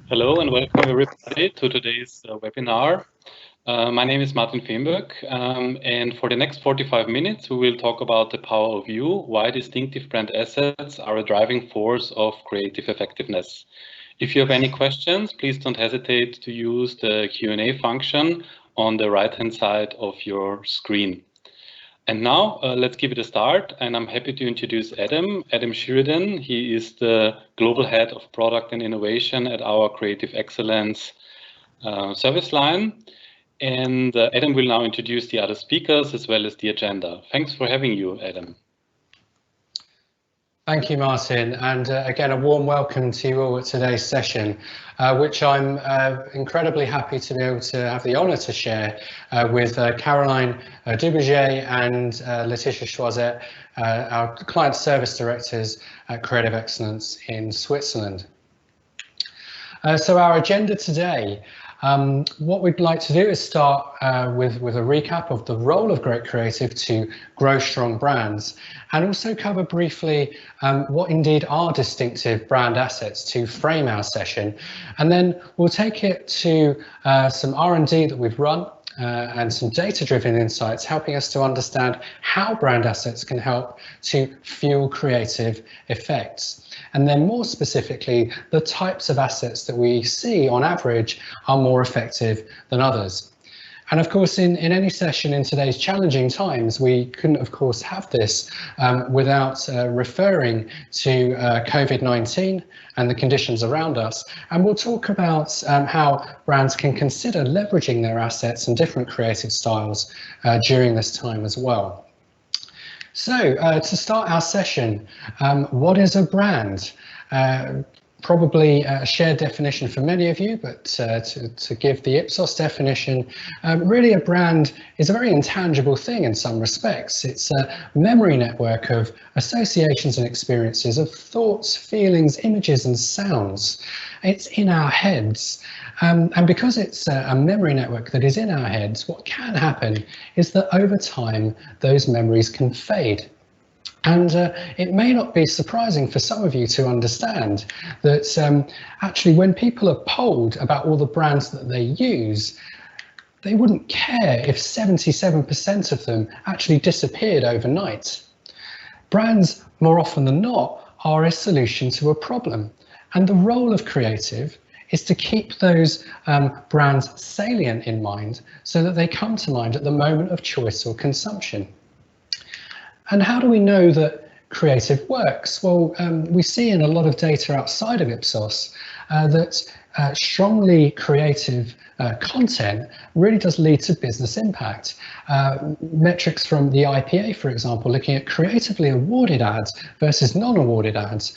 Hello and welcome everybody to today's webinar. My name is Martin Feenberg, and for the next 45 minutes we will talk about the power of you, why distinctive brand assets are a driving force of creative effectiveness. If you have any questions, please don't hesitate to use the Q&A function on the right-hand side of your screen. And now let's give it a start. And I'm happy to introduce Adam Sheridan. He is the Global Head of Product and Innovation at our Creative Excellence service line. And Adam will now introduce the other speakers as well as the agenda. Thanks for having you, Adam. Thank you, Martin, and again a warm welcome to you all at today's session, which I'm incredibly happy to be able to have the honour to share with Caroline Duberger and Laetitia Choiset, our client service directors at Creative Excellence in Switzerland. So our agenda today, what we'd like to do is start with a recap of the role of great creative to grow strong brands, and also cover briefly what indeed are distinctive brand assets to frame our session. And then we'll take it to some R&D that we've run and some data-driven insights, helping us to understand how brand assets can help to fuel creative effects. And then more specifically, the types of assets that we see on average are more effective than others. And of course, in any session in today's challenging times, we couldn't, of course, have this without referring to COVID-19 and the conditions around us. And we'll talk about how brands can consider leveraging their assets and different creative styles during this time as well. So to start our session, what is a brand? Probably a shared definition for many of you, but to give the Ipsos definition, really a brand is a very intangible thing in some respects. It's a memory network of associations and experiences of thoughts, feelings, images and sounds. It's in our heads. And because it's a memory network that is in our heads, what can happen is that over time, those memories can fade. And it may not be surprising for some of you to understand that actually when people are polled about all the brands that they use, they wouldn't care if 77% of them actually disappeared overnight. Brands, more often than not, are a solution to a problem. And the role of creative is to keep those brands salient in mind so that they come to mind at the moment of choice or consumption. And how do we know that creative works? Well, we see in a lot of data outside of Ipsos that strongly creative content really does lead to business impact. Metrics from the IPA, for example, looking at creatively awarded ads versus non-awarded ads,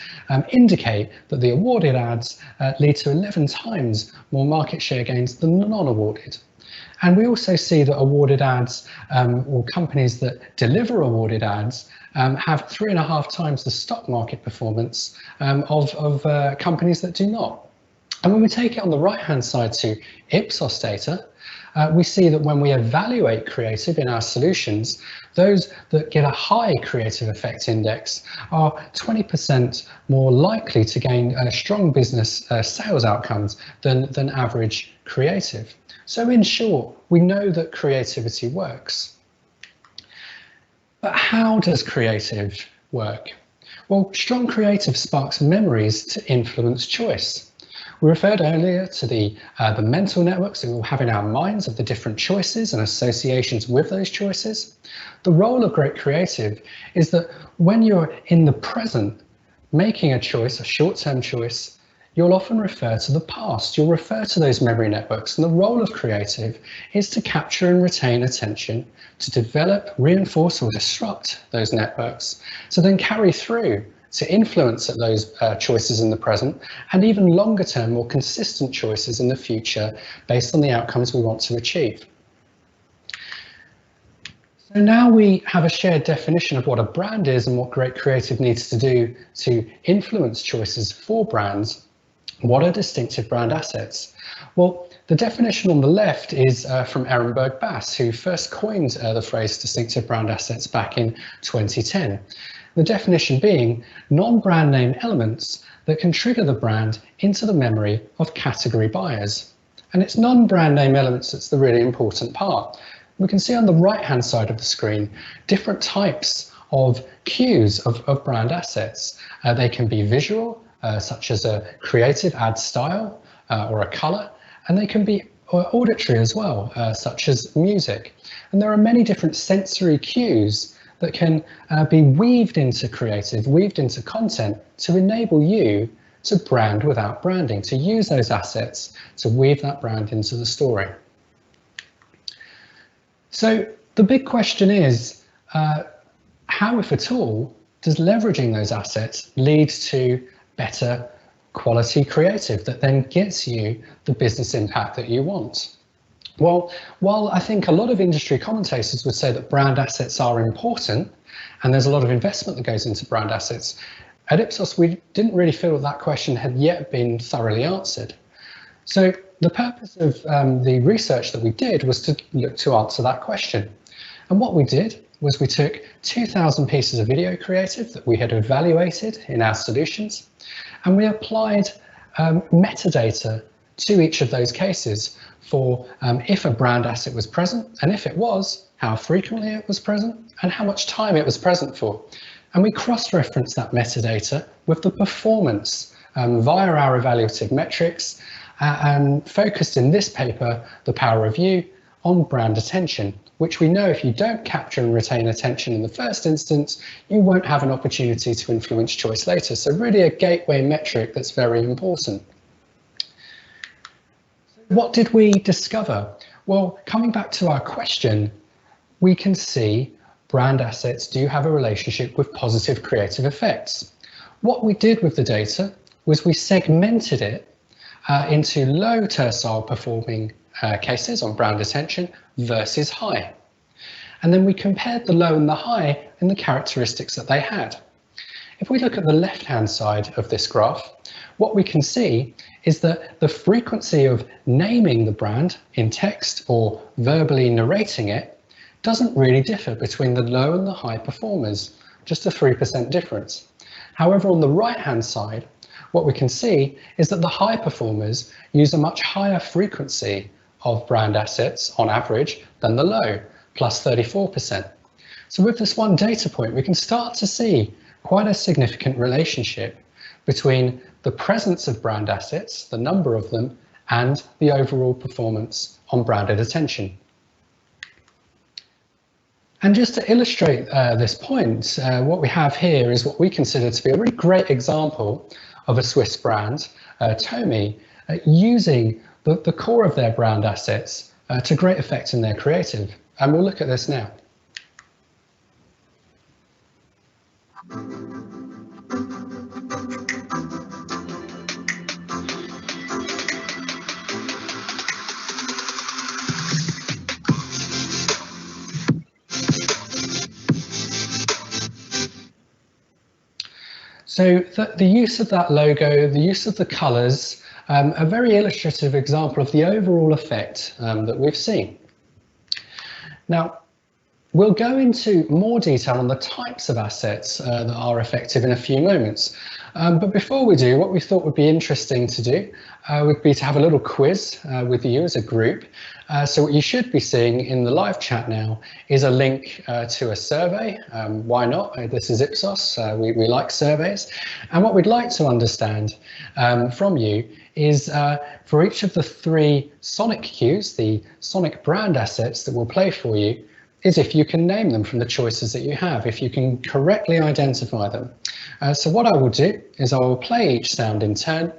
indicate that the awarded ads lead to 11 times more market share gains than the non-awarded. And we also see that awarded ads, or companies that deliver awarded ads, have 3.5 times the stock market performance of companies that do not. And when we take it on the right-hand side to Ipsos data, we see that when we evaluate creative in our solutions, those that get a high creative effect index are 20% more likely to gain strong business sales outcomes than average creative. So in short, we know that creativity works. But how does creative work? Well, strong creative sparks memories to influence choice. We referred earlier to the mental networks that we'll have in our minds of the different choices and associations with those choices. The role of great creative is that when you're in the present, making a choice, a short-term choice, you'll often refer to the past. You'll refer to those memory networks, and the role of creative is to capture and retain attention, to develop, reinforce or disrupt those networks, to then carry through to influence at those choices in the present, and even longer term, more consistent choices in the future based on the outcomes we want to achieve. So now we have a shared definition of what a brand is and what great creative needs to do to influence choices for brands. What are distinctive brand assets? Well, the definition on the left is from Ehrenberg-Bass, who first coined the phrase distinctive brand assets back in 2010. The definition being non-brand name elements that can trigger the brand into the memory of category buyers. And it's non-brand name elements that's the really important part. We can see on the right-hand side of the screen different types of cues of brand assets. They can be visual, such as a creative ad style or a color, and they can be auditory as well, such as music. And there are many different sensory cues that can be weaved into creative, weaved into content to enable you to brand without branding, to use those assets to weave that brand into the story. So the big question is, how, if at all, does leveraging those assets lead to better quality creative that then gets you the business impact that you want? Well, while I think a lot of industry commentators would say that brand assets are important, and there's a lot of investment that goes into brand assets, at Ipsos we didn't really feel that question had yet been thoroughly answered. So the purpose of the research that we did was to look to answer that question. And what we did was we took 2,000 pieces of video creative that we had evaluated in our solutions, and we applied metadata to each of those cases for if a brand asset was present, and if it was, how frequently it was present, and how much time it was present for. And we cross-referenced that metadata with the performance via our evaluative metrics, and focused in this paper, the power review, on brand attention, which we know if you don't capture and retain attention in the first instance, you won't have an opportunity to influence choice later. So really a gateway metric that's very important. What did we discover? Well, coming back to our question, we can see brand assets do have a relationship with positive creative effects. What we did with the data was we segmented it into low tercile performing cases on brand attention versus high. And then we compared the low and the high in the characteristics that they had. If we look at the left-hand side of this graph, what we can see is that the frequency of naming the brand in text or verbally narrating it doesn't really differ between the low and the high performers, just a 3% difference. However, on the right-hand side, what we can see is that the high performers use a much higher frequency of brand assets on average than the low, plus 34%. So with this one data point, we can start to see quite a significant relationship between the presence of brand assets, the number of them, and the overall performance on branded attention. And just to illustrate this point, what we have here is what we consider to be a really great example of a Swiss brand, Tomy, using the core of their brand assets to great effect in their creative. And we'll look at this now. So the use of that logo, the use of the colours, a very illustrative example of the overall effect that we've seen. Now, we'll go into more detail on the types of assets that are effective in a few moments. But before we do, what we thought would be interesting to do would be to have a little quiz with you as a group. So what you should be seeing in the live chat now is a link to a survey. Why not? This is Ipsos. We like surveys. And what we'd like to understand from you is for each of the 3 sonic cues, the sonic brand assets that we'll play for you, is if you can name them from the choices that you have, if you can correctly identify them. So what I will do is I will play each sound in turn.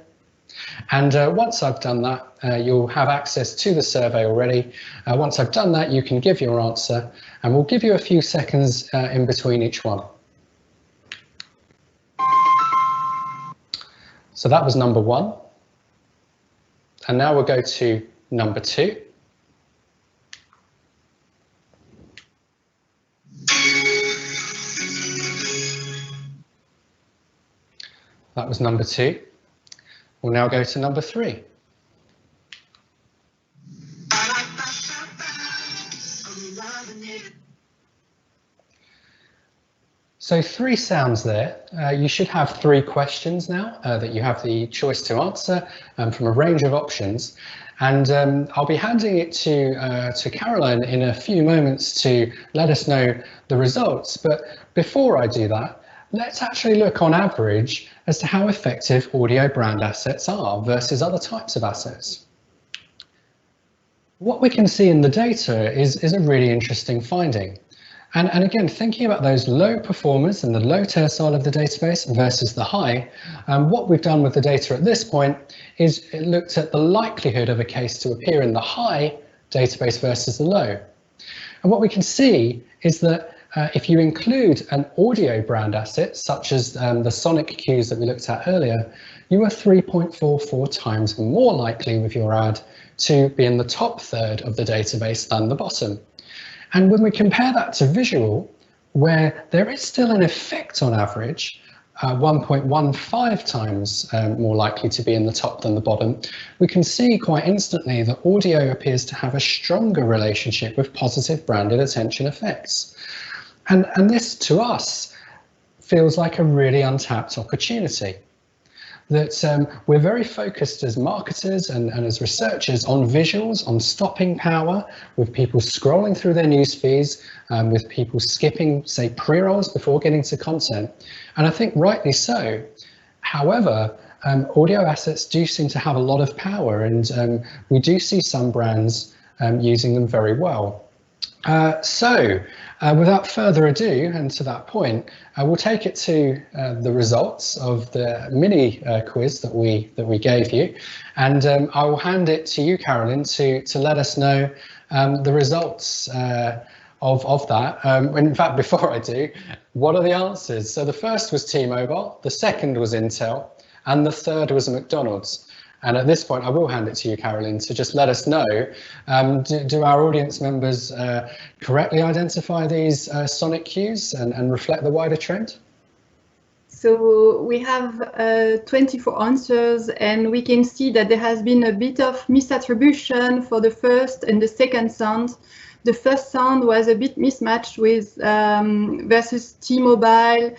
And once I've done that, you'll have access to the survey already. Once I've done that, you can give your answer, and we'll give you a few seconds in between each one. So that was number 1. And now we'll go to number 2. That was number 2. We'll now go to number 3. So 3 sounds there. You should have 3 questions now that you have the choice to answer from a range of options. And I'll be handing it to Caroline in a few moments to let us know the results. But before I do that, let's actually look on average as to how effective audio brand assets are versus other types of assets. What we can see in the data is a really interesting finding. And again, thinking about those low performers and the low tercile of the database versus the high, what we've done with the data at this point is it looked at the likelihood of a case to appear in the high database versus the low. And what we can see is that if you include an audio brand asset, such as the sonic cues that we looked at earlier, you are 3.44 times more likely with your ad to be in the top third of the database than the bottom. And when we compare that to visual, where there is still an effect on average, 1.15 times more likely to be in the top than the bottom, we can see quite instantly that audio appears to have a stronger relationship with positive branded attention effects. And this, to us, feels like a really untapped opportunity. That we're very focused as marketers and as researchers on visuals, on stopping power, with people scrolling through their news feeds, with people skipping, say, pre-rolls before getting to content. And I think rightly so. However, audio assets do seem to have a lot of power, and we do see some brands using them very well. Without further ado, and to that point, we'll take it to the results of the mini quiz that we gave you, and I will hand it to you, Caroline, to let us know the results of that. In fact, before I do, what are the answers? So the first was T-Mobile, the second was Intel, and the third was McDonald's. And at this point, I will hand it to you, Caroline, to just let us know, do our audience members correctly identify these sonic cues and reflect the wider trend? So we have 24 answers, and we can see that there has been a bit of misattribution for the first and the second sound. The first sound was a bit mismatched with versus T-Mobile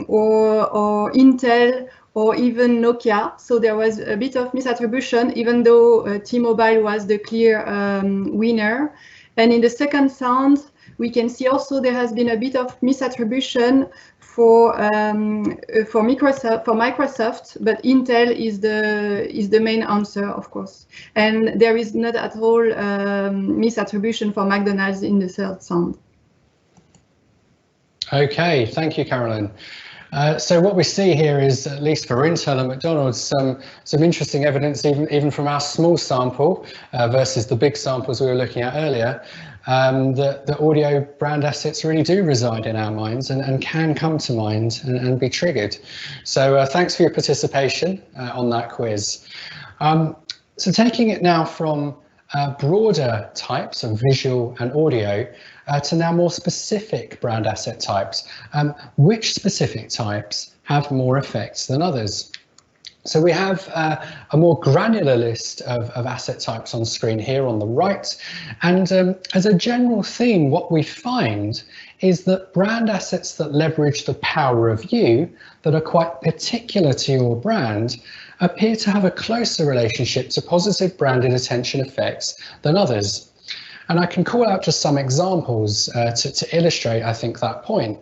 or Intel, or even Nokia. So there was a bit of misattribution, even though T-Mobile was the clear winner. And in the second sound, we can see also there has been a bit of misattribution for Microsoft, but Intel is the main answer, of course. And there is not at all misattribution for McDonald's in the third sound. Okay, thank you, Caroline. So what we see here is, at least for Intel and McDonald's, some interesting evidence, even from our small sample versus the big samples we were looking at earlier, that the audio brand assets really do reside in our minds and can come to mind and be triggered. So thanks for your participation on that quiz. So taking it now from broader types of visual and audio to now more specific brand asset types. Which specific types have more effects than others? So we have a more granular list of asset types on screen here on the right. And as a general theme, what we find is that brand assets that leverage the power of you, that are quite particular to your brand, appear to have a closer relationship to positive branded attention effects than others. And I can call out just some examples to illustrate, I think, that point.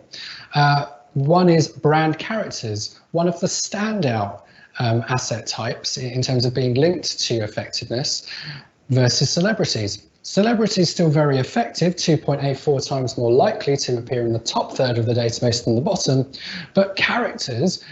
One is brand characters, one of the standout asset types in terms of being linked to effectiveness, versus celebrities. Celebrities still very effective, 2.84 times more likely to appear in the top third of the database than the bottom, but characters,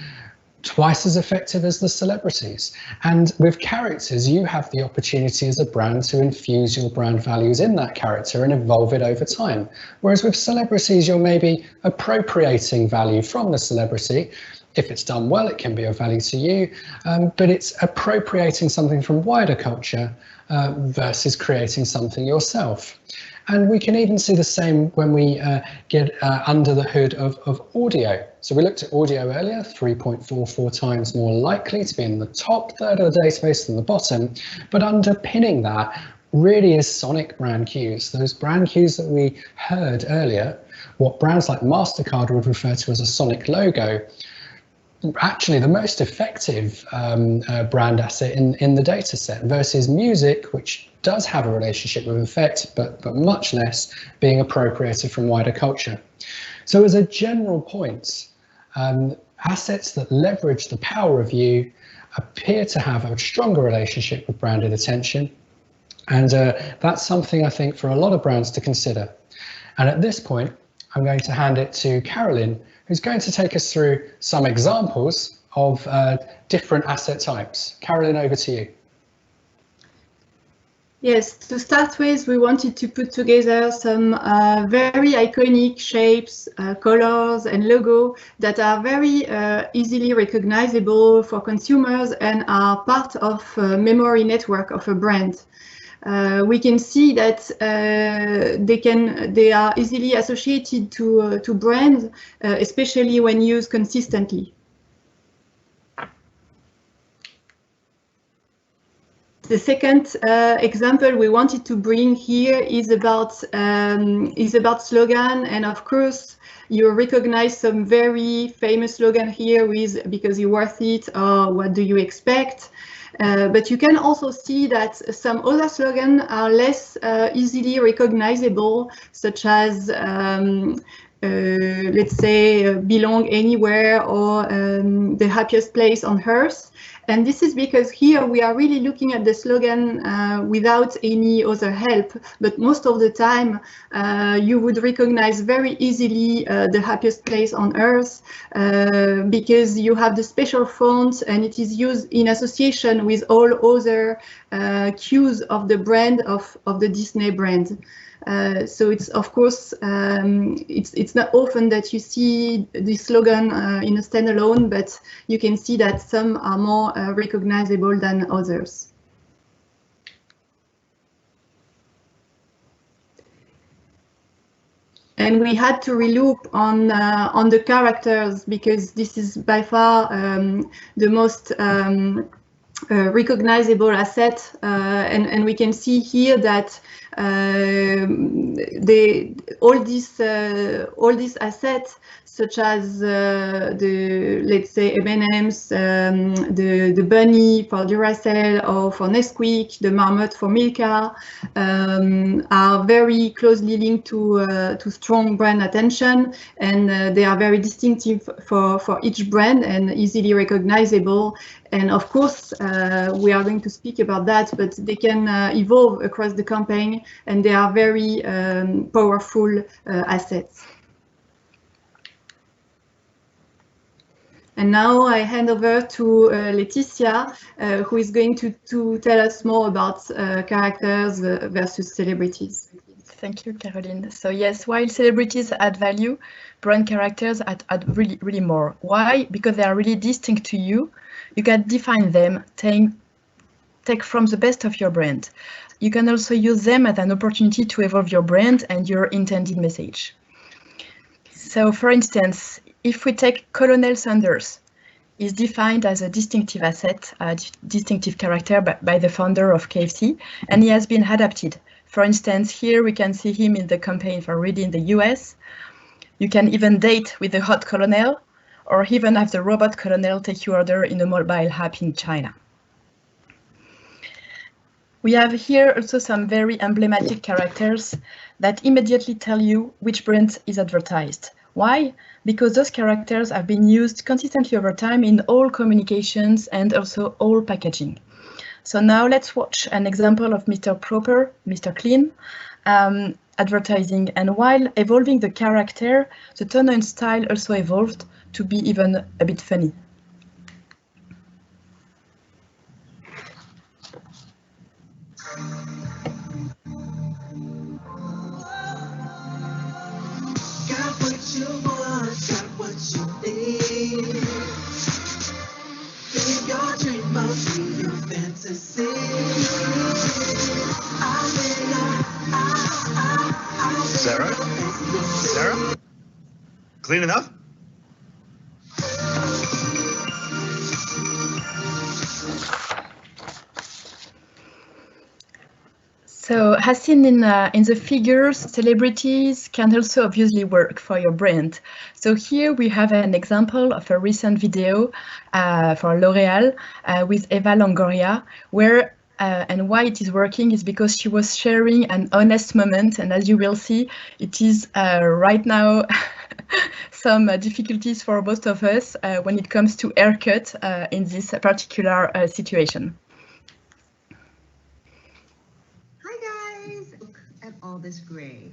twice as effective as the celebrities. And with characters, you have the opportunity as a brand to infuse your brand values in that character and evolve it over time. Whereas with celebrities, you're maybe appropriating value from the celebrity. If it's done well, it can be of value to you, but it's appropriating something from wider culture versus creating something yourself. And we can even see the same when we get under the hood of audio. So we looked at audio earlier, 3.44 times more likely to be in the top third of the database than the bottom, but underpinning that, really is sonic brand cues, those brand cues that we heard earlier, what brands like MasterCard would refer to as a sonic logo. Actually, the most effective brand asset in the data set versus music, which does have a relationship with effect, but much less, being appropriated from wider culture. So as a general point, assets that leverage the power of you appear to have a stronger relationship with branded attention. And that's something I think for a lot of brands to consider. And at this point, I'm going to hand it to Carolyn, who's going to take us through some examples of different asset types. Carolyn, over to you. Yes, to start with, we wanted to put together some very iconic shapes, colors and logo that are very easily recognizable for consumers and are part of a memory network of a brand. We can see that they are easily associated to brands, especially when used consistently. The second example we wanted to bring here is about slogan, and of course you recognize some very famous slogan here with "because you're worth it" or "what do you expect." But you can also see that some other slogans are less easily recognizable, such as let's say "belong anywhere" or "the happiest place on earth." And this is because here we are really looking at the slogan without any other help, but most of the time you would recognize very easily the happiest place on earth because you have the special font and it is used in association with all other cues of the brand of the Disney brand. So it's of course it's not often that you see this slogan in a standalone, but you can see that some are more recognizable than others. And we had to reloop on the characters because this is by far the most recognizable asset, and we can see here that all these assets, such as let's say M&M's, the bunny for Duracell or for Nesquik, the marmot for Milka, are very closely linked to strong brand attention, and they are very distinctive for each brand and easily recognizable. And of course, we are going to speak about that, but they can evolve across the campaign, and they are very powerful assets. And now I hand over to Laetitia, who is going to tell us more about characters versus celebrities. Thank you, Caroline. So yes, while celebrities add value, brand characters add really more. Why? Because they are really distinct to you. You can define them, take from the best of your brand. You can also use them as an opportunity to evolve your brand and your intended message. So for instance, if we take Colonel Sanders, is defined as a distinctive asset, a distinctive character by the founder of KFC, and he has been adapted. For instance, here we can see him in the campaign for Ready in the US. You can even date with the hot colonel, or even have the robot colonel take your order in a mobile app in China. We have here also some very emblematic characters that immediately tell you which brand is advertised. Why? Because those characters have been used consistently over time in all communications and also all packaging. So now let's watch an example of Mr. Proper, Mr. Clean, advertising. And while evolving the character, the tone and style also evolved to be even a bit funny. Got what you want, got what you need. Live your dream, must be your fantasy. Sarah? Sarah? Clean enough? So as seen in the figures, celebrities can also obviously work for your brand. So here we have an example of a recent video for L'Oréal with Eva Longoria, where and why it is working is because she was sharing an honest moment, and as you will see, it is right now some difficulties for both of us when it comes to haircut in this particular situation. At all this gray.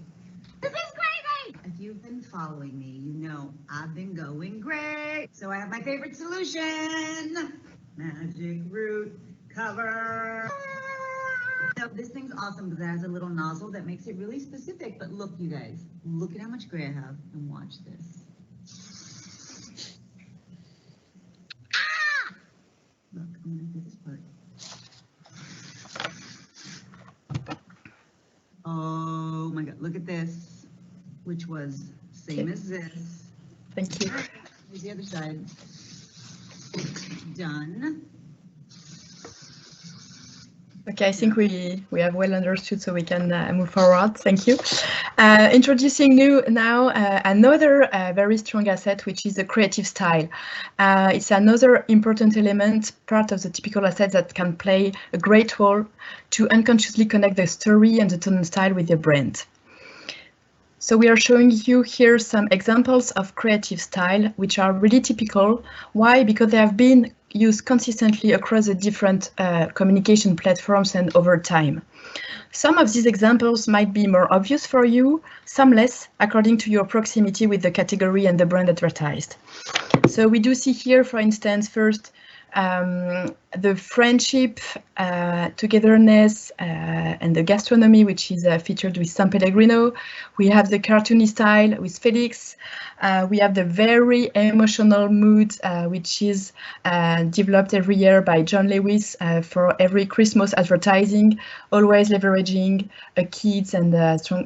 This is crazy! If you've been following me, you know I've been going gray. So I have my favorite solution. Magic root cover. So this thing's awesome because it has a little nozzle that makes it really specific. But look, you guys, look at how much gray I have and watch this. Ah! Look, I'm gonna do this part. Oh my God, look at this, which was same as this. Thank you. Here's the other side. Done. Okay, I think we have well understood, so we can move forward. Thank you. Introducing now another very strong asset, which is the creative style. It's another important element, part of the typical asset that can play a great role to unconsciously connect the story and the tone and style with the brand. So we are showing you here some examples of creative style, which are really typical. Why? Because they have been used consistently across the different communication platforms and over time. Some of these examples might be more obvious for you, some less, according to your proximity with the category and the brand advertised. So we do see here, for instance, first, the friendship, togetherness, and the gastronomy, which is featured with San Pellegrino. We have the cartoony style with Felix. We have the very emotional mood, which is developed every year by John Lewis for every Christmas advertising, always leveraging kids and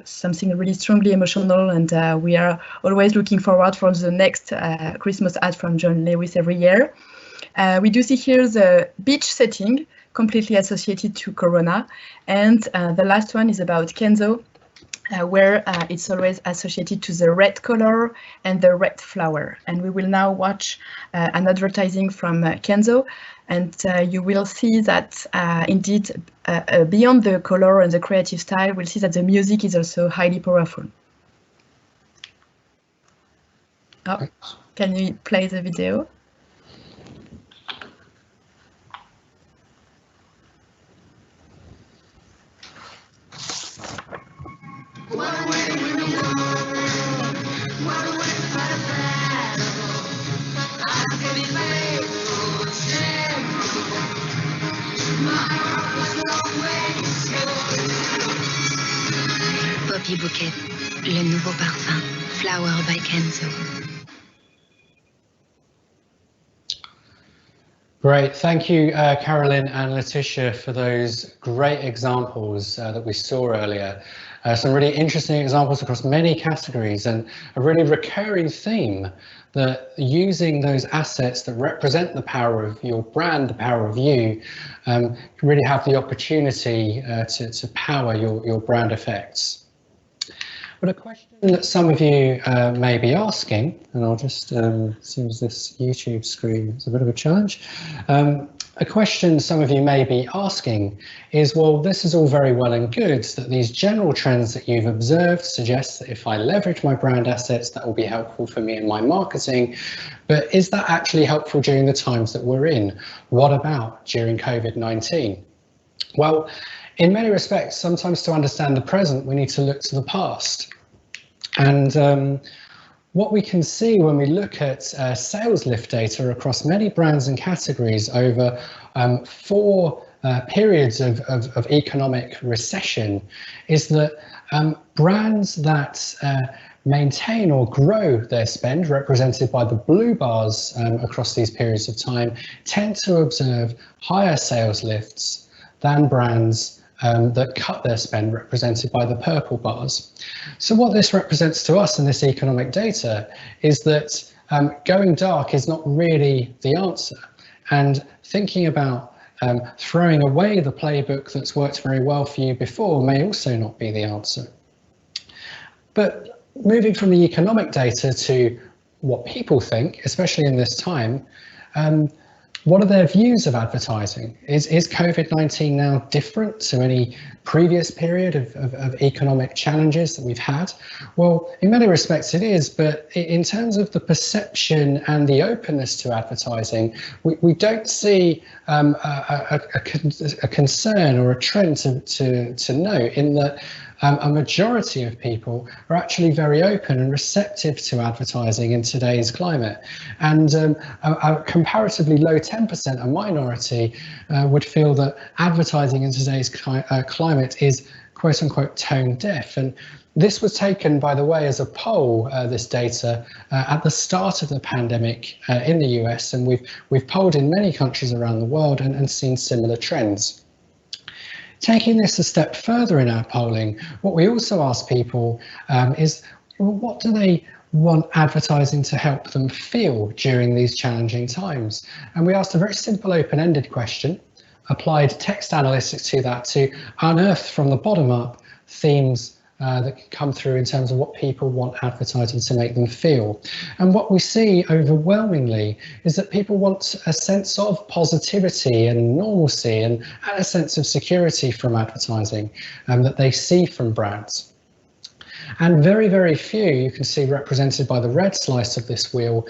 something really strongly emotional. And we are always looking forward for the next Christmas ad from John Lewis every year. We do see here the beach setting, completely associated to Corona. And the last one is about Kenzo, where it's always associated to the red color and the red flower. And we will now watch an advertising from Kenzo. And you will see that indeed, beyond the color and the creative style, we'll see that the music is also highly powerful. Oh, can you play the video? Poppy Bouquet, le nouveau parfum, Flower by Kenzo. Great, thank you, Caroline and Letitia, for those great examples that we saw earlier. Some really interesting examples across many categories, and a really recurring theme that using those assets that represent the power of your brand, the power of you, really have the opportunity to power your brand effects. But a question that some of you may be asking, and I'll just, seems this YouTube screen is a bit of a challenge. A question some of you may be asking is, well, this is all very well and good, that these general trends that you've observed suggest that if I leverage my brand assets, that will be helpful for me in my marketing. But is that actually helpful during the times that we're in? What about during COVID-19? Well, in many respects, sometimes to understand the present, we need to look to the past. And what we can see when we look at sales lift data across many brands and categories over 4 periods of economic recession is that brands that maintain or grow their spend, represented by the blue bars across these periods of time, tend to observe higher sales lifts than brands that cut their spend, represented by the purple bars. So what this represents to us in this economic data is that going dark is not really the answer. And thinking about throwing away the playbook that's worked very well for you before may also not be the answer. But moving from the economic data to what people think, especially in this time, what are their views of advertising? Is COVID-19 now different to any previous period of economic challenges that we've had? Well, in many respects it is, but in terms of the perception and the openness to advertising, we don't see a concern or a trend to note, in that a majority of people are actually very open and receptive to advertising in today's climate. And a comparatively low 10%, a minority, would feel that advertising in today's climate is quote unquote tone deaf. And this was taken, by the way, as a poll, this data, at the start of the pandemic in the US, and we've polled in many countries around the world and seen similar trends. Taking this a step further in our polling, what we also ask people is, well, what do they want advertising to help them feel during these challenging times? And we asked a very simple open-ended question, applied text analytics to that to unearth from the bottom up themes that can come through in terms of what people want advertising to make them feel. And what we see overwhelmingly is that people want a sense of positivity and normalcy and a sense of security from advertising that they see from brands. And very, very few, you can see represented by the red slice of this wheel,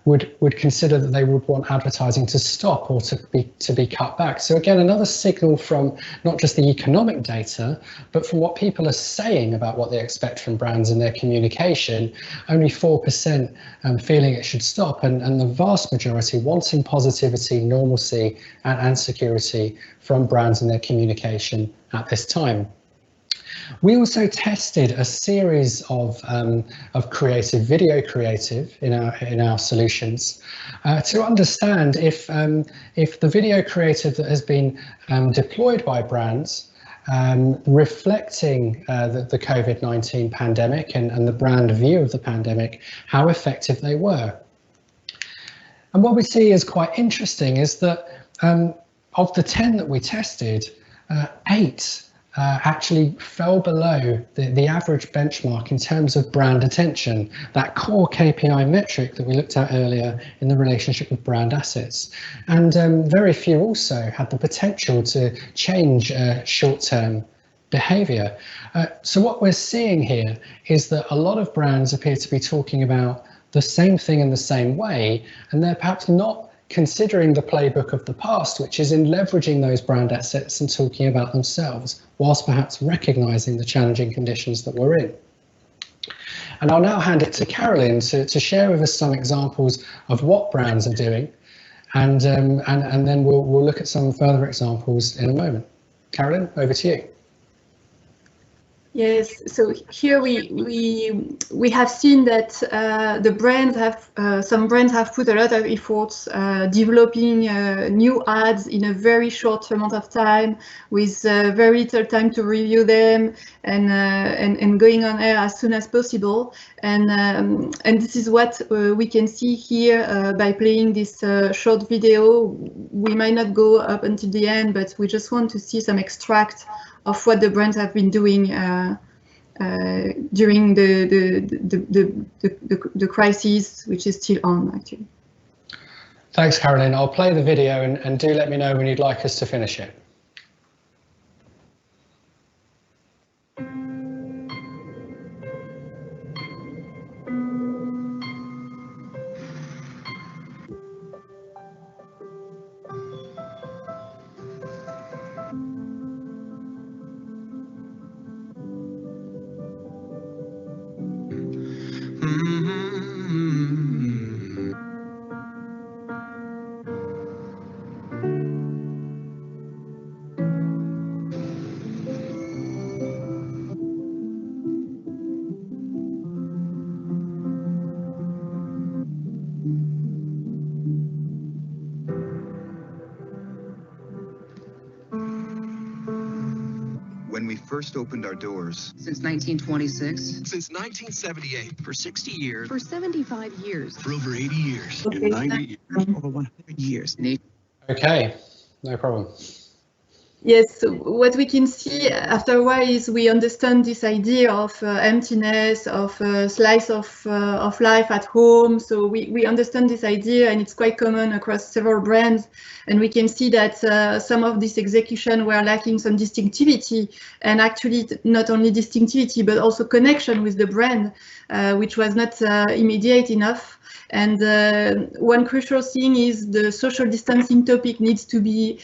would consider that they would want advertising to stop or to be cut back. So again, another signal from not just the economic data, but from what people are saying about what they expect from brands in their communication. Only 4% feeling it should stop, and the vast majority wanting positivity, normalcy, and security from brands in their communication at this time. We also tested a series of video creative in our solutions to understand if the video creative that has been deployed by brands reflecting the COVID-19 pandemic and the brand view of the pandemic, how effective they were. And what we see is quite interesting is that of the 10 that we tested, 8 actually fell below the average benchmark in terms of brand attention, that core KPI metric that we looked at earlier in the relationship with brand assets. And very few also had the potential to change short-term behavior. So what we're seeing here is that a lot of brands appear to be talking about the same thing in the same way, and they're perhaps not considering the playbook of the past, which is in leveraging those brand assets and talking about themselves, whilst perhaps recognizing the challenging conditions that we're in. And I'll now hand it to Carolyn to share with us some examples of what brands are doing, and then we'll look at some further examples in a moment. Carolyn, over to you. Yes, so here we have seen that the brands have some brands have put a lot of efforts developing new ads in a very short amount of time, with very little time to review them, and going on air as soon as possible. And this is what we can see here by playing this short video. We might not go up until the end, but we just want to see some extract of what the brands have been doing during the crisis, which is still on, actually. Thanks, Carolyn. I'll play the video and do let me know when you'd like us to finish it. When we first opened our doors. Since 1926. Since 1978. For 60 years. For 75 years. For over 80 years. In 90 years. Over 100 years. Okay, No problem. Yes, so what we can see after a while is we understand this idea of emptiness, of a slice of life at home. So we understand this idea, and it's quite common across several brands. And we can see that some of this execution were lacking some distinctivity, and actually not only distinctivity, but also connection with the brand, which was not immediate enough. And one crucial thing is the social distancing topic needs to be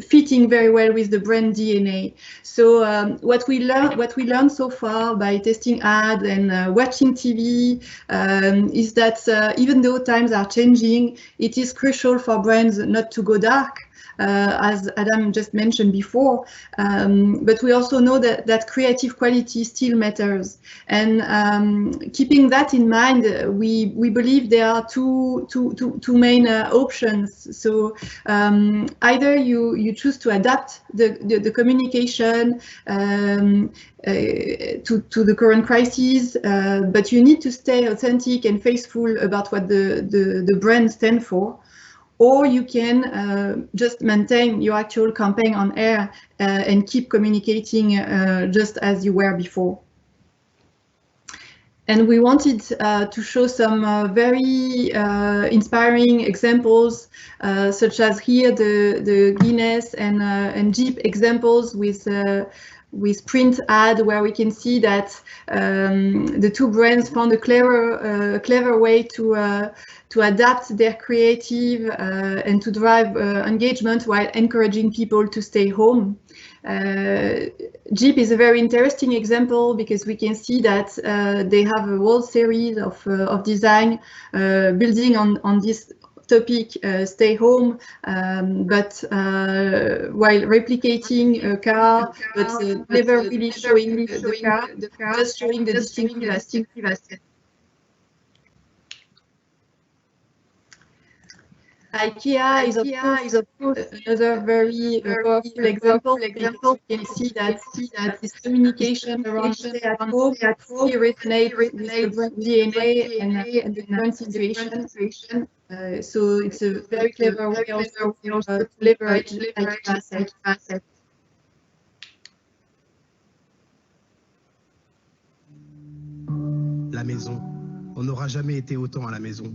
fitting very well with the brand DNA. So what we learned so far by testing ads and watching TV is that even though times are changing, it is crucial for brands not to go dark. As Adam just mentioned before, but we also know that creative quality still matters. And keeping that in mind, we believe there are two main options. So either you choose to adapt the communication to the current crisis, but you need to stay authentic and faithful about what the brand stands for. Or you can just maintain your actual campaign on air and keep communicating just as you were before. And we wanted to show some very inspiring examples, such as here the Guinness and Jeep examples with print ad, where we can see that the two brands found a clever way to adapt their creative and to drive engagement while encouraging people to stay home. Jeep is a very interesting example because we can see that they have a whole series of design building on this topic, stay home, but while replicating a car, but never really showing the car, just showing the distinctive aspect. IKEA is of course another very powerful example. You can see that this communication around stay at home really resonates with the brand DNA and the current situation. So it's a very clever way also to leverage IKEA assets. La maison. On n'aura jamais été autant à la maison.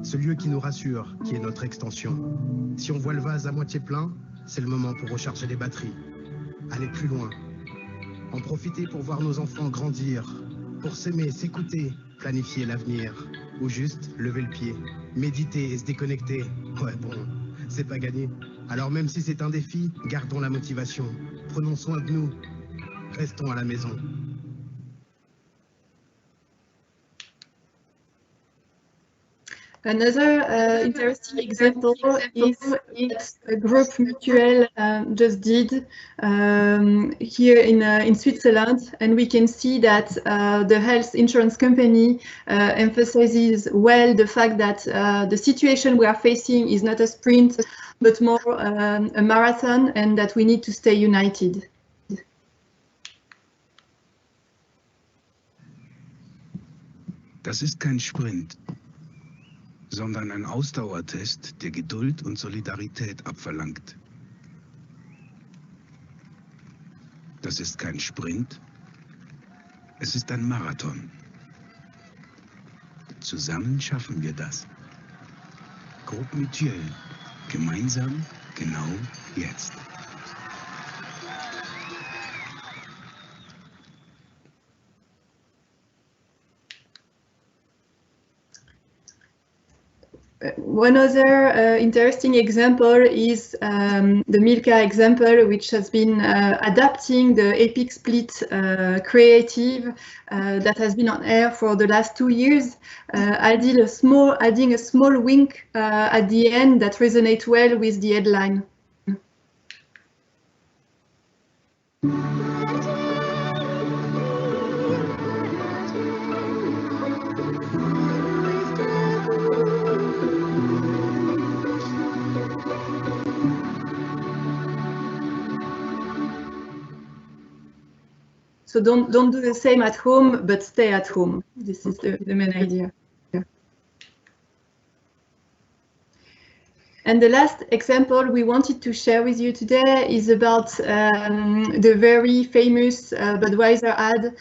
Ce lieu qui nous rassure, qui est notre extension. Si on voit le vase à moitié plein, c'est le moment pour recharger les batteries. Aller plus loin. En profiter pour voir nos enfants grandir. Pour s'aimer, s'écouter, planifier l'avenir. Ou juste lever le pied, méditer et se déconnecter. Ouais, bon, c'est pas gagné. Alors même si c'est un défi, gardons la motivation. Prenons soin de nous. Restons à la maison. Another interesting example is what a group Mutuel just did here in Switzerland, and we can see that the health insurance company emphasizes well the fact that the situation we are facing is not a sprint, but more a marathon, and that we need to stay united. Das ist kein Sprint, sondern ein Ausdauertest, der Geduld und Solidarität abverlangt. Das ist kein Sprint, es ist ein Marathon. Zusammen schaffen wir das. Groupe Mutuel, gemeinsam, genau jetzt. One other interesting example is the Milka example, which has been adapting the Epic Split creative that has been on air for the last 2 years. Adding a small wink at the end that resonates well with the headline. So don't do the same at home, but stay at home. This is the main idea. And the last example we wanted to share with you today is about the very famous Budweiser ad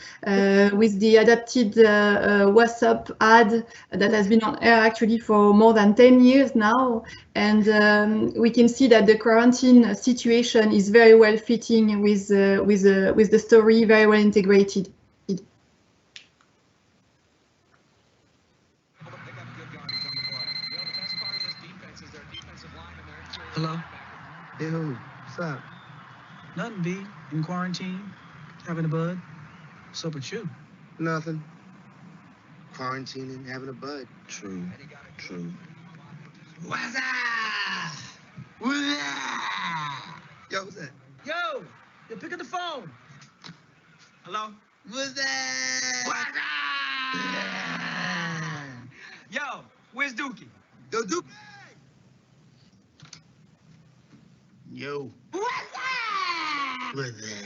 with the adapted What's Up ad that has been on air actually for more than 10 years now. And we can see that the quarantine situation is very well fitting with the story, very well integrated. Hello? Hey, who? What's up? Nothing, B. In quarantine, having a bud. What's up with you? Nothing. Quarantining, having a bud. True. What's up? What's up? Yo, what's that? Yo, pick up the phone. Hello? What's that? What's up? Yo, where's Dookie? Yo, Duke. Yo. What's up? What's that?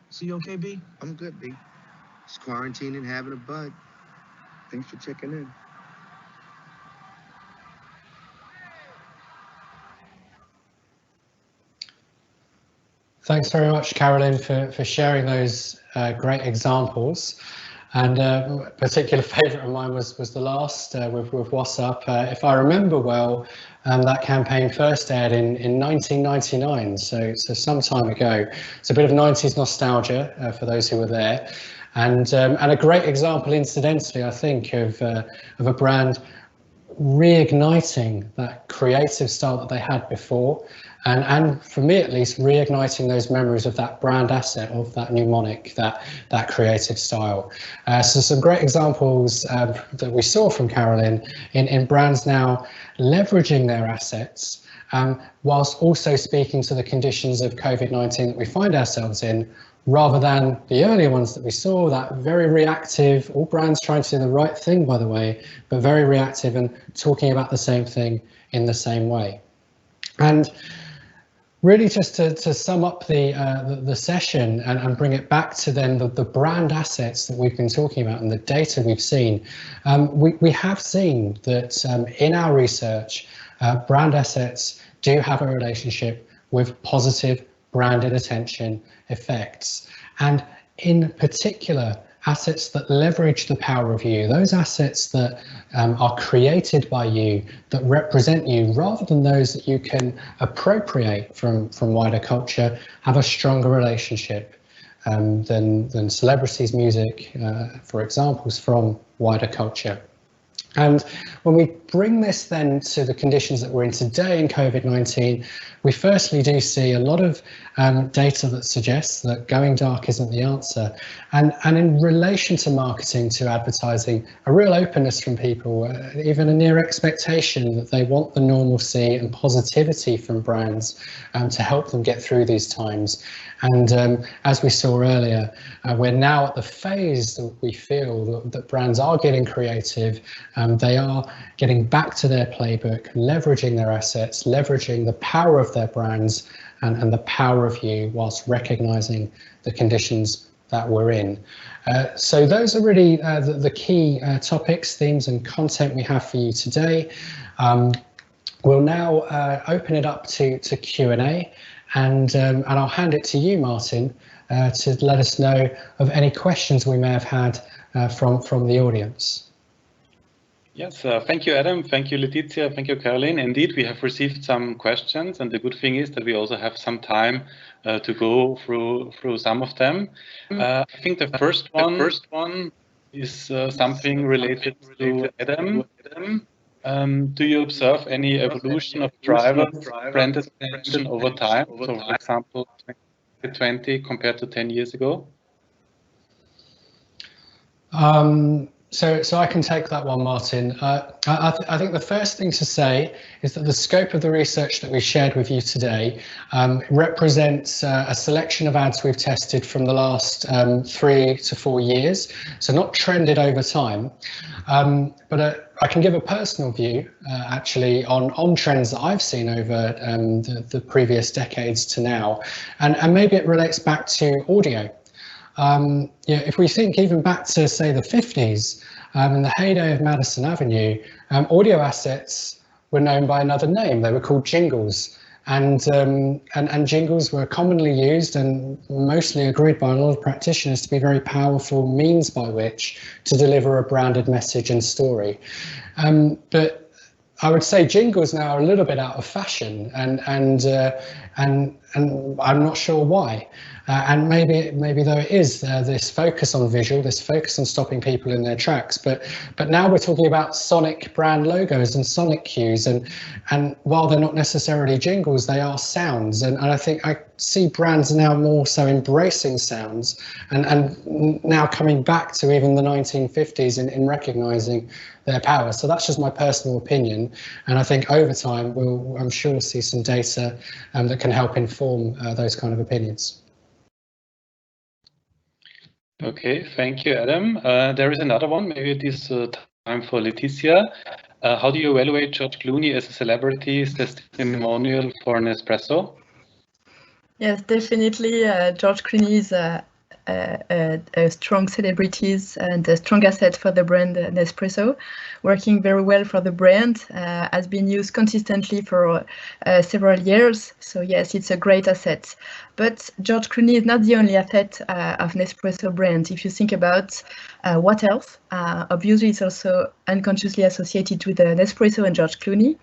So you okay, B? I'm good, B. Just quarantining, having a bud. Thanks for checking in. Thanks very much, Caroline, for sharing those great examples. And a particular favourite of mine was the last with What's Up. If I remember well, that campaign first aired in 1999, so some time ago. It's a bit of 90s nostalgia for those who were there, and a great example, incidentally, I think, of a brand reigniting that creative style that they had before. And for me at least, reigniting those memories of that brand asset, of that mnemonic, that creative style. So some great examples that we saw from Caroline in brands now leveraging their assets, whilst also speaking to the conditions of COVID-19 that we find ourselves in, rather than the earlier ones that we saw, that very reactive, all brands trying to do the right thing, by the way, but very reactive and talking about the same thing in the same way. And really, just to sum up the session and bring it back to then the brand assets that we've been talking about and the data we've seen, we have seen that in our research, brand assets do have a relationship with positive branded attention effects. And in particular, assets that leverage the power of you, those assets that are created by you, that represent you, rather than those that you can appropriate from wider culture, have a stronger relationship than celebrities' music, for examples from wider culture. And when we bring this then to the conditions that we're in today in COVID-19, we firstly do see a lot of data that suggests that going dark isn't the answer. And in relation to marketing, to advertising, a real openness from people, even a near expectation that they want the normalcy and positivity from brands to help them get through these times. And as we saw earlier, we're now at the phase that we feel that brands are getting creative. They are getting back to their playbook, leveraging their assets, leveraging the power of their brands and the power of you, whilst recognizing the conditions that we're in. So those are really the key topics, themes and content we have for you today. We'll now open it up to Q&A. And I'll hand it to you, Martin, to let us know of any questions we may have had from the audience. Yes, thank you, Adam. Thank you, Letizia. Thank you, Caroline. Indeed, we have received some questions, and the good thing is that we also have some time to go through some of them. I think the first one is something related to Adam. Do you observe any evolution of drivers brand attention over time? So, for example, 2020 compared to 10 years ago? So I can take that one, Martin. I think the first thing to say is that the scope of the research that we shared with you today represents a selection of ads we've tested from the last 3 to 4 years, so not trended over time. But I can give a personal view, actually, on trends that I've seen over the previous decades to now, and maybe it relates back to audio. if we think even back to, say, the 50s, in the heyday of Madison Avenue, audio assets were known by another name. They were called jingles. And jingles were commonly used and mostly agreed by a lot of practitioners to be very powerful means by which to deliver a branded message and story. But I would say jingles now are a little bit out of fashion, and I'm not sure why. And maybe though it is this focus on visual, this focus on stopping people in their tracks, but now we're talking about sonic brand logos and sonic cues, and while they're not necessarily jingles, they are sounds, and I think I see brands now more so embracing sounds and now coming back to even the 1950s in recognizing their power. So that's just my personal opinion, and I think over time I'm sure we'll see some data that can help inform those kind of opinions. Okay, thank you, Adam. There is another one, maybe it is time for Letizia. How do you evaluate George Clooney as a celebrity's testimonial for Nespresso? Yes, definitely. George Clooney is a strong celebrities and a strong asset for the brand Nespresso, working very well for the brand, has been used consistently for several years. So yes, it's a great asset. But George Clooney is not the only asset of Nespresso brand. If you think about what else, obviously it's also unconsciously associated with Nespresso and George Clooney.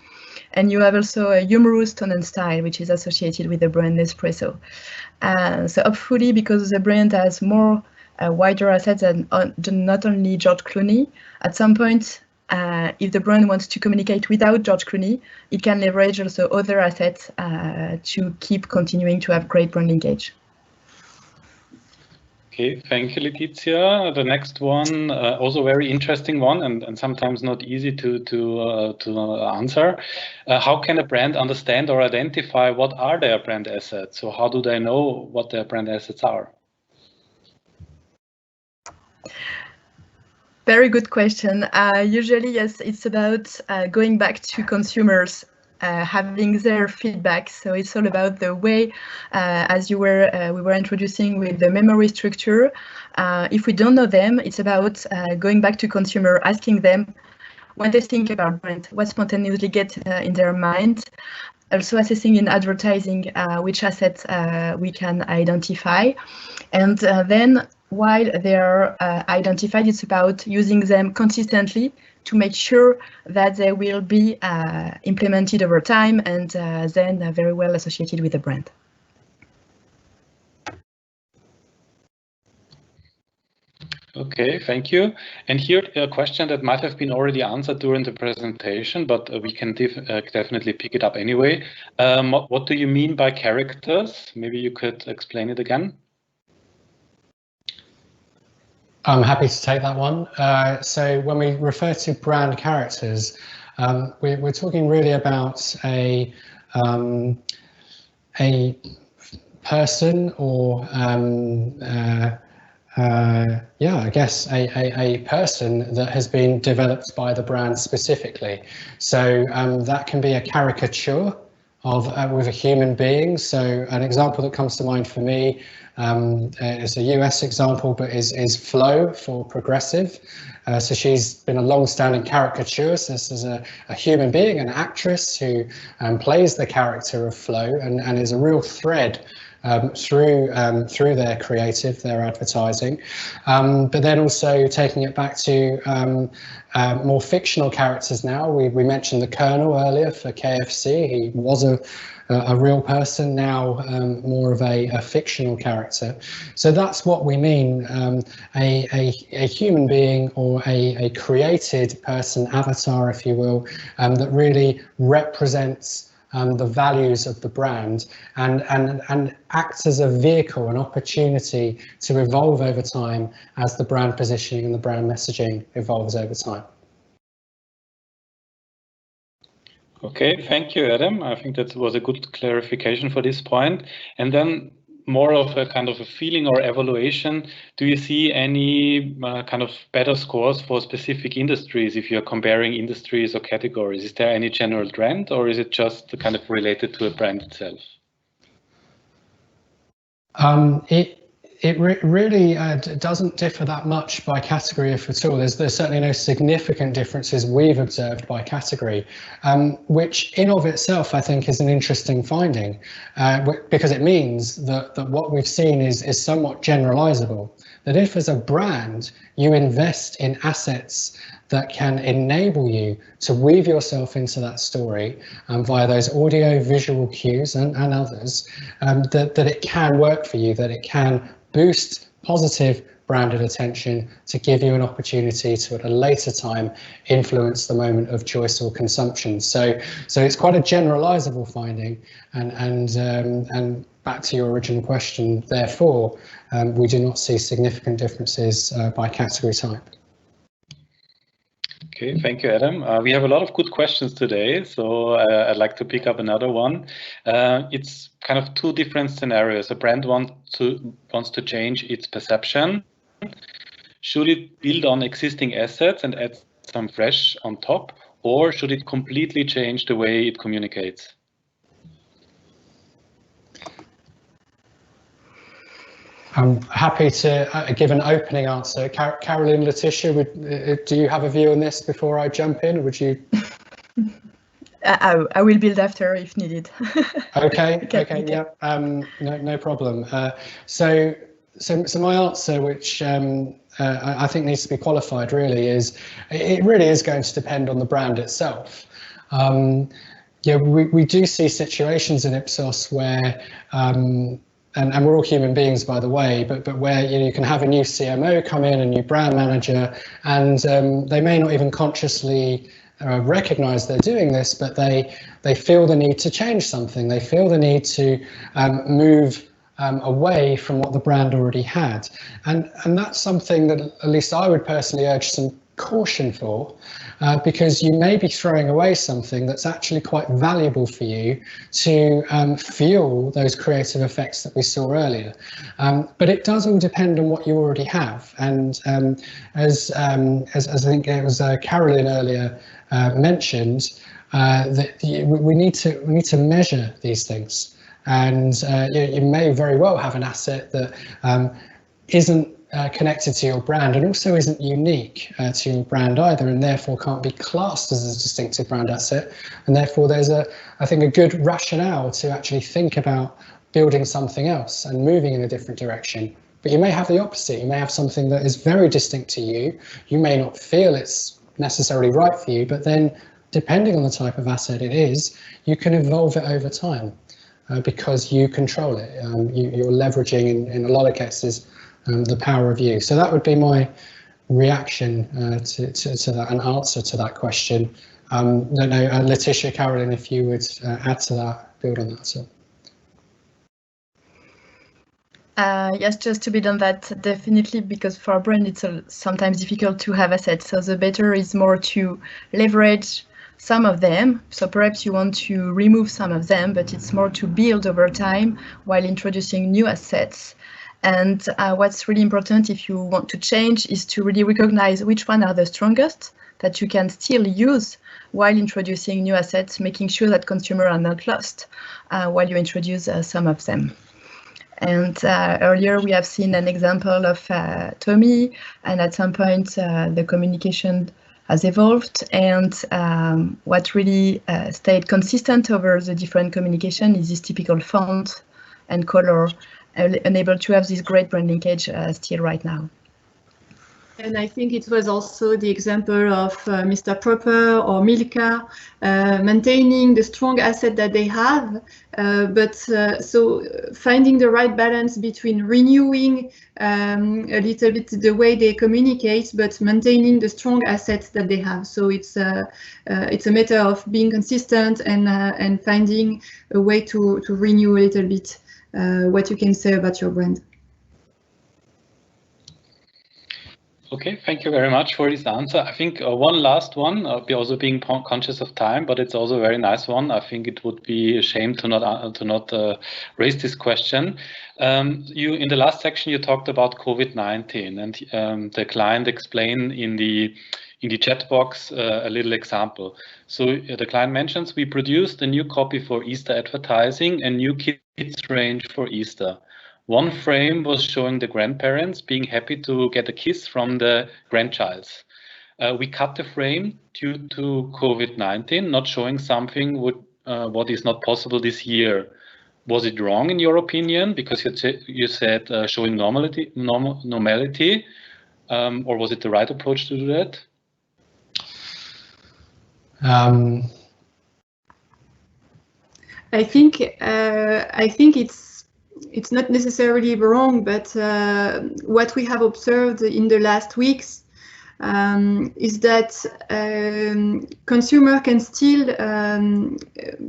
And you have also a humorous tone and style, which is associated with the brand Nespresso. So hopefully, because the brand has more wider assets than not only George Clooney, at some point, if the brand wants to communicate without George Clooney, it can leverage also other assets to keep continuing to have great brand linkage. Okay, thank you, Letizia. The next one, also very interesting one, and sometimes not easy to answer. How can a brand understand or identify what are their brand assets? So how do they know what their brand assets are? Very good question. Usually, yes, it's about going back to consumers, having their feedback. So it's all about the way, as we were introducing with the memory structure. If we don't know them, it's about going back to consumer, asking them when they think about brand, what spontaneously gets in their mind. Also assessing in advertising which assets we can identify, and then while they are identified, it's about using them consistently to make sure that they will be implemented over time and then very well associated with the brand. Okay, thank you. And here a question that might have been already answered during the presentation, but we can definitely pick it up anyway. What do you mean by characters? Maybe you could explain it again. I'm happy to take that one. So when we refer to brand characters, we're talking really about a person or I guess a person that has been developed by the brand specifically. So that can be a caricature of with a human being. So an example that comes to mind for me is a US example, but is Flo for Progressive. So she's been a long-standing caricature. So this is a human being, an actress who plays the character of Flo and is a real thread through their creative, their advertising, but then also taking it back to more fictional characters now. We mentioned the Colonel earlier for KFC. He was a real person, now more of a fictional character. So that's what we mean, a human being or a created person, avatar, if you will, that really represents the values of the brand and acts as a vehicle, an opportunity to evolve over time as the brand positioning and the brand messaging evolves over time. Okay, thank you, Adam. I think that was a good clarification for this point. And then more of a kind of a feeling or evaluation. Do you see any kind of better scores for specific industries if you're comparing industries or categories? Is there any general trend, or is it just kind of related to a brand itself? It really doesn't differ that much by category, if at all. There's certainly no significant differences we've observed by category, which in of itself I think is an interesting finding, because it means that what we've seen is somewhat generalizable. That if as a brand you invest in assets that can enable you to weave yourself into that story via those audio visual cues and others, that it can work for you, that it can boost positive branded attention to give you an opportunity to at a later time influence the moment of choice or consumption. So it's quite a generalizable finding, and back to your original question, therefore we do not see significant differences by category type. Okay, thank you, Adam. We have a lot of good questions today, so I'd like to pick up another one. It's kind of two different scenarios. A brand wants to change its perception. Should it build on existing assets and add some fresh on top, or should it completely change the way it communicates? I'm happy to give an opening answer. Caroline, Letitia, do you have a view on this before I jump in? Would you? I will build after if needed. Okay, yeah, no problem. So my answer, which I think needs to be qualified, really is it really is going to depend on the brand itself. Yeah, we do see situations in Ipsos where. And we're all human beings, by the way, but where you can have a new CMO come in, a new brand manager, and they may not even consciously recognize they're doing this, but they feel the need to change something. They feel the need to move away from what the brand already had. And that's something that at least I would personally urge some caution for, because you may be throwing away something that's actually quite valuable for you to fuel those creative effects that we saw earlier. But it does all depend on what you already have. And as I think it was Caroline earlier mentioned, that we need to measure these things. And you may very well have an asset that isn't connected to your brand and also isn't unique to your brand either, and therefore can't be classed as a distinctive brand asset. And therefore there's I think a good rationale to actually think about building something else and moving in a different direction. But you may have the opposite. You may have something that is very distinct to you. You may not feel it's necessarily right for you, but then depending on the type of asset it is, you can evolve it over time because you control it. You're leveraging in a lot of cases the power of you. So that would be my reaction to that, an answer to that question. Letitia, Caroline, if you would add to that, build on that. So. Yes, just to build on that, definitely, because for a brand it's sometimes difficult to have assets. So the better is more to leverage some of them. So perhaps you want to remove some of them, but it's more to build over time while introducing new assets. And what's really important if you want to change is to really recognize which one are the strongest that you can still use while introducing new assets, making sure that consumers are not lost while you introduce some of them. And earlier we have seen an example of Tommy, and at some point the communication has evolved, and what really stayed consistent over the different communication is this typical font and color, unable to have this great brand linkage still right now. And I think it was also the example of Mr. Proper or Milka maintaining the strong asset that they have, so finding the right balance between renewing a little bit the way they communicate, but maintaining the strong assets that they have. So it's a matter of being consistent and finding a way to renew a little bit what you can say about your brand. Okay, thank you very much for this answer. I think one last one, also being conscious of time, but it's also a very nice one. I think it would be a shame to not raise this question. In the last section you talked about COVID-19, and the client explained in the chat box a little example. So the client mentions, we produced a new copy for Easter advertising and new kids range for Easter. One frame was showing the grandparents being happy to get a kiss from the grandchild. We cut the frame due to COVID-19, not showing something what is not possible this year. Was it wrong in your opinion? Because you said showing normality, or was it the right approach to do that? I think it's not necessarily wrong, but what we have observed in the last weeks is that consumer can still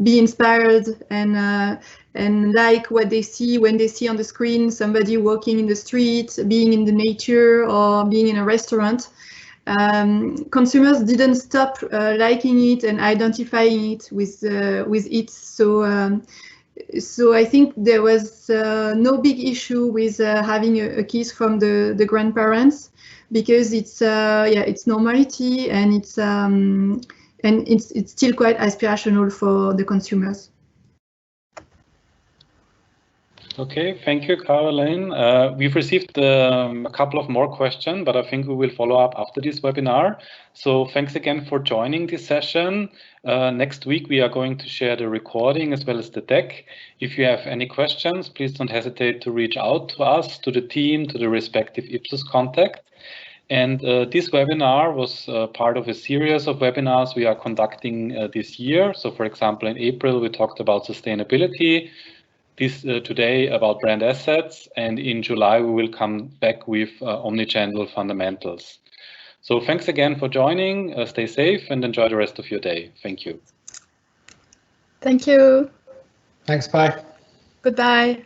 be inspired and like what they see when they see on the screen somebody walking in the street, being in the nature, or being in a restaurant. Consumers didn't stop liking it and identifying it with it. So I think there was no big issue with having a kiss from the grandparents, because it's normality, and it's still quite aspirational for the consumers. Okay, thank you, Caroline. We've received a couple of more questions, but I think we will follow up after this webinar. So thanks again for joining this session. Next week, we are going to share the recording as well as the deck. If you have any questions, please don't hesitate to reach out to us, to the team, to the respective Ipsos contact. And this webinar was part of a series of webinars we are conducting this year. So for example, in April, we talked about sustainability. Today about brand assets, and in July we will come back with omnichannel fundamentals. So thanks again for joining, stay safe and enjoy the rest of your day. Thank you. Thank you. Thanks, bye. Goodbye.